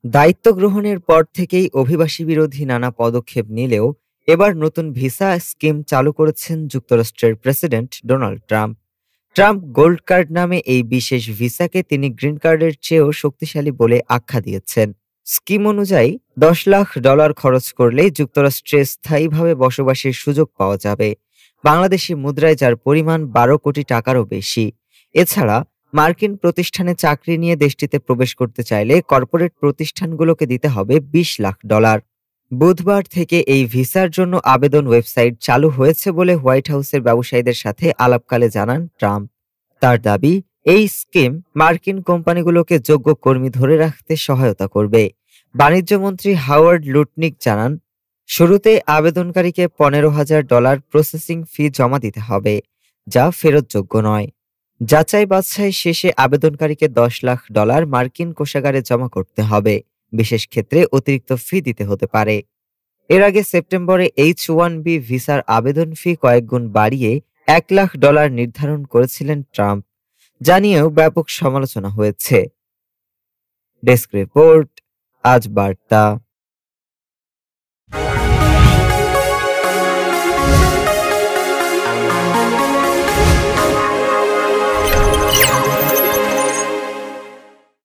দায়িত্ব গ্রহণের পর থেকেই অভিবাসী বিরোধী নানা পদক্ষেপ নিলেও এবার নতুন ভিসা স্কিম চালু করেছেন যুক্তরাষ্ট্রের president Donald Trump. Trump gold card নামে এই বিশেষ ভিসাকে তিনি গ্রিন কার্ডের চেয়েও শক্তিশালী বলে আখ্যা দিয়েছেন। স্কিম অনুযায়ী $10 লাখ খরচ করলেই যুক্তরাষ্ট্রে স্থায়ীভাবে বসবাসের সুযোগ পাওয়া যাবে, বাংলাদেশি মুদ্রায় যার পরিমাণ 12 কোটি টাকারও বেশি। এছাড়া মার্কিন প্রতিষ্ঠানে চাকরি নিয়ে দেশটিতে প্রবেশ করতে চাইলে কর্পোরেট প্রতিষ্ঠানগুলোকে দিতে হবে $20 লাখ। বুধবার থেকে এই ভিসার জন্য আবেদন ওয়েবসাইট চালু হয়েছে বলে হোয়াইট হাউসের ব্যবসায়ীদের সাথে আলাপকালে জানান ট্রাম্প। তার দাবি, এই স্কিম মার্কিন কোম্পানিগুলোকে যোগ্য কর্মী ধরে রাখতে সহায়তা করবে। বাণিজ্যমন্ত্রী হাওয়ার্ড লুটনিক জানান, শুরুতে আবেদনকারীকে $15,000 প্রসেসিং ফি জমা দিতে হবে, যা ফেরতযোগ্য নয়। যাচাই বাছাই শেষে আবেদনকারীকে $10 লাখ মার্কিন কোষাগারে জমা করতে হবে। বিশেষ ক্ষেত্রে অতিরিক্ত ফি দিতে হতে পারে। এর আগে সেপ্টেম্বরে H-1B ভিসার আবেদন ফি কয়েক গুণ বাড়িয়ে $1 লাখ নির্ধারণ করেছিলেন ট্রাম্প, যা নিয়েও ব্যাপক সমালোচনা হয়েছে। ডেস্ক রিপোর্ট, আজ বার্তা।